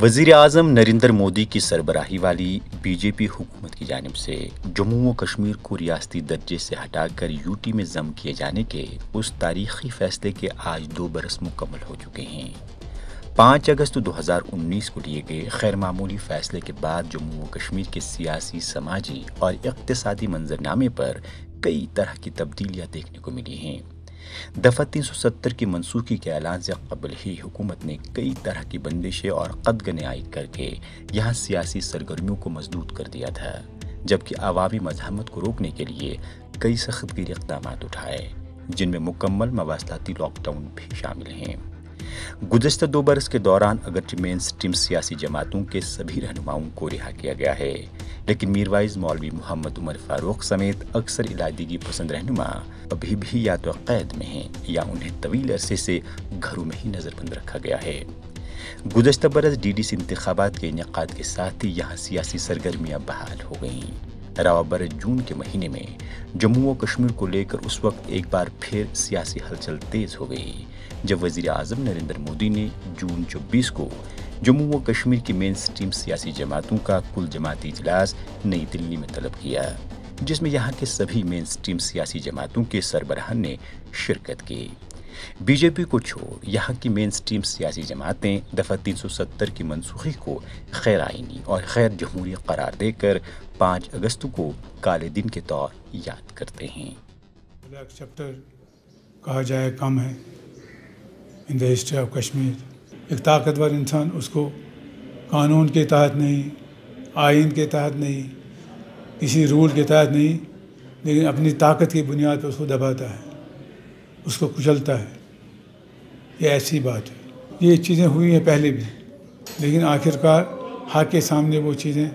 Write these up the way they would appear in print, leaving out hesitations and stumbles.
वज़ीर आज़म नरेंद्र मोदी की सरबराही वाली बीजेपी हुकूमत की जानिब से जम्मू व कश्मीर को रियासती दर्जे से हटाकर यूटी में ज़म किए जाने के उस तारीखी फैसले के आज 2 बरस मुकम्मल हो चुके हैं। 5 अगस्त 2019 को लिए गए खैर मामूली फैसले के बाद जम्मू व कश्मीर के सियासी, समाजी और इक़्तिसादी मंजरनामे पर कई तरह की तब्दीलियाँ देखने को मिली हैं। दफ़ा 370 की मनसूखी के ऐलान से कबल ही हुकूमत ने कई तरह की बंदिशें और कदगने आयद करके यहाँ सियासी सरगर्मियों को मजबूत कर दिया था, जबकि अवामी मज़ाहमत को रोकने के लिए कई सख्तगीर इक़दाम उठाए, जिनमें मुकम्मल मवासलाती लॉकडाउन भी शामिल हैं। गुज़श्ता 2 बरस के दौरान अगरचे मेन स्ट्रीम सियासी जमातों के सभी रहनुमाओं को रिहा किया गया है, लेकिन मीरवाइज मौलवी मोहम्मद उमर फारूक समेत अक्सर इलादगी पसंद रहनुमा अभी भी या तो कैद में हैं या उन्हें तवील अरसे से घरों में ही नज़रबंद रखा गया है। गुज़श्ता बरस डीडीसी इंतखाबात के इनेकाद के साथ ही यहाँ सियासी सरगर्मियाँ बहाल हो गईं। रवाबर जून के महीने में जम्मू व कश्मीर को लेकर उस वक्त एक बार फिर सियासी हलचल तेज हो गई, जब वज़ीर आज़म नरेंद्र मोदी ने जून 24 को जम्मू व कश्मीर की मेन स्ट्रीम सियासी जमातों का कुल जमाती इजलास नई दिल्ली में तलब किया, जिसमें यहाँ के सभी मेन स्ट्रीम सियासी जमातों के सरबराहान ने शिरकत की। बीजेपी को छोड़ यहाँ की मेन स्ट्रीम सियासी जमातें दफ़ा 370 की मनसूखी को खैर आइनी और खैर जमहूरी करार देकर 5 अगस्त को काले दिन के तौर याद करते हैं। ब्लैक चैप्टर कहा जाए कम है in the history of Kashmir. एक ताकतवर इंसान उसको कानून के तहत नहीं, आइन के तहत नहीं, किसी रूल के तहत नहीं, लेकिन अपनी ताकत की बुनियाद पर उसको दबाता है, उसको कुचलता है। ये ऐसी बात है। ये चीज़ें हुई हैं पहले भी, लेकिन आखिरकार हक के सामने वो चीज़ें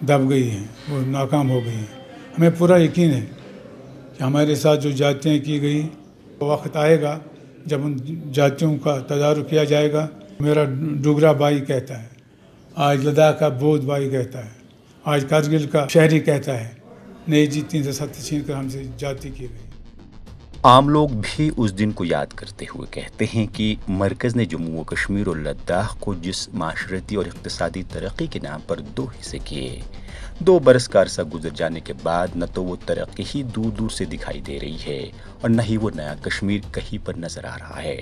दब गई हैं, वो नाकाम हो गई हैं। हमें पूरा यकीन है कि हमारे साथ जो जातियाँ की गई, वो वक्त आएगा जब उन जातियों का तदारुक किया जाएगा। मेरा डुगरा भाई कहता है, आज लद्दाख का बोध भाई कहता है, आज कारगिल का शहरी कहता है, नहीं जी 370 छीन कर हमसे जाति की गई। आम लोग भी उस दिन को याद करते हुए कहते हैं कि मरकज़ ने जम्मू व कश्मीर और लद्दाख को जिस माशरती और इक़्तिसादी तरक्की के नाम पर 2 हिस्से किए, 2 बरस का अरसा गुजर जाने के बाद न तो वो तरक्की ही दूर दूर से दिखाई दे रही है और न ही वो नया कश्मीर कहीं पर नजर आ रहा है।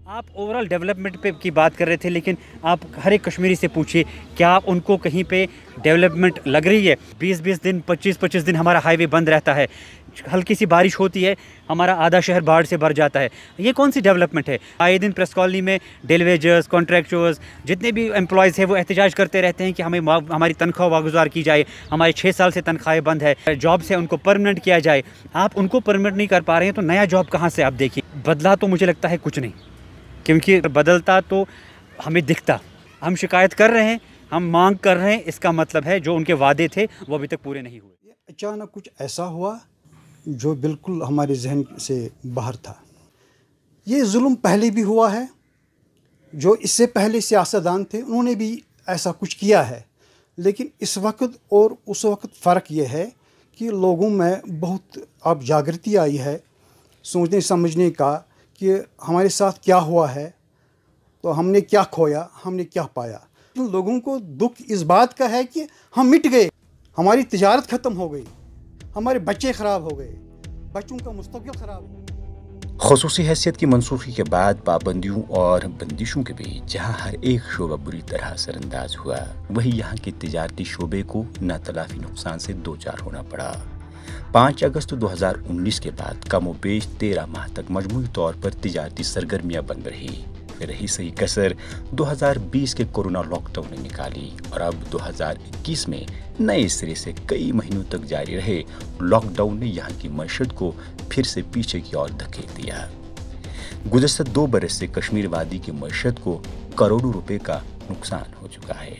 आप ओवरऑल डेवलपमेंट पे की बात कर रहे थे, लेकिन आप हर एक कश्मीरी से पूछिए क्या उनको कहीं पे डेवलपमेंट लग रही है? 20-20 दिन, 25-25 दिन हमारा हाईवे बंद रहता है, हल्की सी बारिश होती है, हमारा आधा शहर बाढ़ से भर जाता है। ये कौन सी डेवलपमेंट है? आए दिन प्रेस कॉलोनी में डेलीवेजर्स, कॉन्ट्रैक्चर्स, जितने भी एम्प्लॉयज़ हैं वो एहतजाज करते रहते हैं कि हमें हमारी तनख्वाह वागुजार की जाए, हमारे 6 साल से तनख्वाहें बंद है, जॉब से उनको परमानेंट किया जाए। आप उनको परमानेंट नहीं कर पा रहे हैं तो नया जॉब कहाँ से? आप देखिए, बदला तो मुझे लगता है कुछ नहीं, क्योंकि बदलता तो हमें दिखता। हम शिकायत कर रहे हैं, हम मांग कर रहे हैं, इसका मतलब है जो उनके वादे थे वो अभी तक पूरे नहीं हुए। अचानक कुछ ऐसा हुआ जो बिल्कुल हमारे जहन से बाहर था। ये जुल्म पहले भी हुआ है, जो इससे पहले सियासतदान थे उन्होंने भी ऐसा कुछ किया है, लेकिन इस वक्त और उस वक्त फ़र्क ये है कि लोगों में बहुत अब जागृति आई है सोचने समझने का कि हमारे साथ क्या हुआ है, तो हमने क्या खोया, हमने क्या पाया। तो लोगों को दुख इस बात का है कि हम मिट गए, हमारी तिजारत ख़त्म हो गई, हमारे बच्चे ख़राब हो गए, बच्चों का मुस्तक़बिल ख़राब हो गया। ख़ुसूसी हैसियत की मनसूखी के बाद पाबंदियों और बंदिशों के बीच जहाँ हर एक शोबा बुरी तरह असरअंदाज हुआ, वहीं यहाँ के तिजारती शोबे को नातलाफी नुकसान से दो चार होना पड़ा। 5 अगस्त 2019 के बाद कमोबेश 13 माह तक मजमूई तौर पर तिजारती सरगर्मियाँ बंद रही। फिर रही सही कसर 2020 के कोरोना लॉकडाउन ने निकाली और अब 2021 में नए सिरे से कई महीनों तक जारी रहे लॉकडाउन ने यहाँ की मईशत को फिर से पीछे की ओर धकेल दिया। गुज़श्ता 2 बरस से कश्मीर वादी की मईशत को करोड़ों रुपए का नुकसान हो चुका है।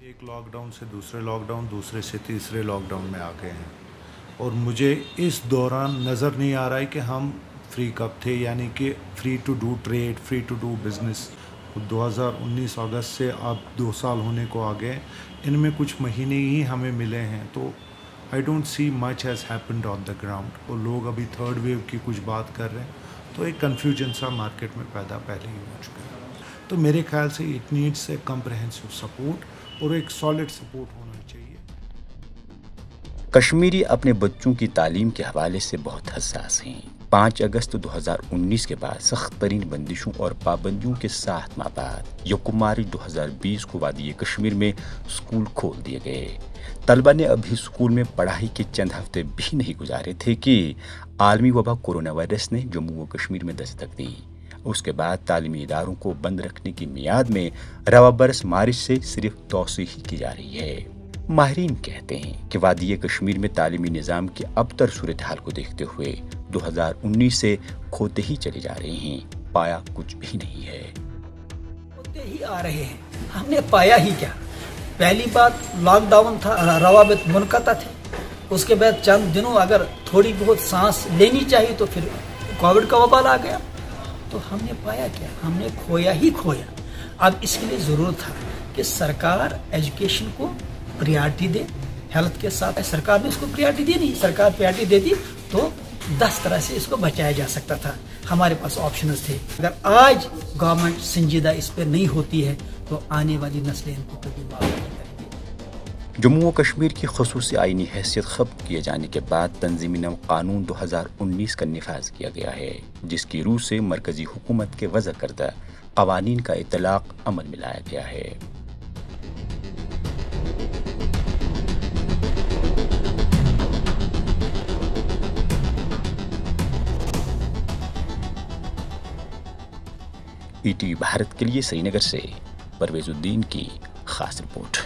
एक लॉकडाउन से दूसरे लॉकडाउन, दूसरे से तीसरे लॉकडाउन में आ गए हैं और मुझे इस दौरान नज़र नहीं आ रहा है कि हम फ्री कब थे, यानी कि free to do trade, free to do business. 2019 अगस्त से अब 2 साल होने को आ गए, इनमें कुछ महीने ही हमें मिले हैं, तो I don't see much has happened on the ground. और लोग अभी थर्ड वेव की कुछ बात कर रहे हैं, तो एक कन्फ्यूजन सा मार्केट में पैदा पहले ही हो चुका है। تو میرے خیال سے it needs a comprehensive support اور ایک سالڈ سپورٹ ہونا چاہیے. کشمیری اپنے بچوں کی تعلیم کے حوالے سے بہت حساس ہیں. 5 اگست 2019 کے بعد سخت ترین بندشوں اور پابندیوں کے 7 ماہ بعد 1 مارچ 2020 کو وادی کشمیر میں اسکول کھول دیے گئے. طلبہ نے ابھی اسکول میں پڑھائی کے چند ہفتے بھی نہیں گزارے تھے کہ عالمی وبا کورونا وائرس نے جموں و کشمیر میں دستک دی. اس کے بعد تعلیمی اداروں کو بند رکھنے کی میعاد میں رواں برس مارچ سے صرف توسیع ہی کی جا رہی ہے. ماہرین کہتے ہیں کہ وادی کشمیر میں تعلیمی نظام کی ابتر صورتحال کو دیکھتے ہوئے 2019 سے کھوتے ہی چلے جا رہے ہیں. پایا کچھ بھی نہیں ہے. ہوتے ہی آ رہے ہیں. ہم نے پایا ہی کیا؟ پہلی بات لاک ڈاؤن تھا، روابط منقطع تھے. اس کے بعد چند دنوں اگر تھوڑی بہت سانس لینی چاہیے تو پھر کووڈ کا وبال آ گیا. تو ہم نے پایا کیا؟ ہم نے کھویا ہی کھویا. اب اس کے لیے ضرورت تھا کہ سرکار ایجوکیشن کو پریارٹی دے. ہیلتھ کے ساتھ سرکار نے اس کو پریارٹی دی نہیں. سرکار پریارٹی دیتی تو 10 طرح سے اس کو بچایا جا سکتا تھا. ہمارے پاس آپشنز تھے. اگر آج گورنمنٹ سنجیدہ اس پہ نہیں ہوتی ہے تو آنے والی نسلیں ان کو کبھی معاف نہیں کریں گی. جموں و کشمیر کی خصوصی آئینی حیثیت ختم کیے جانے کے بعد تنظیمی نو قانون 2019 کا نفاذ کیا گیا ہے، جس کی روح سے مرکزی حکومت کے وضع کردہ قوانین کا اطلاق عمل میں لایا گیا ہے. ETV بھارت کے لیے سری نگر سے پرویز الدین کی خاص رپورٹ.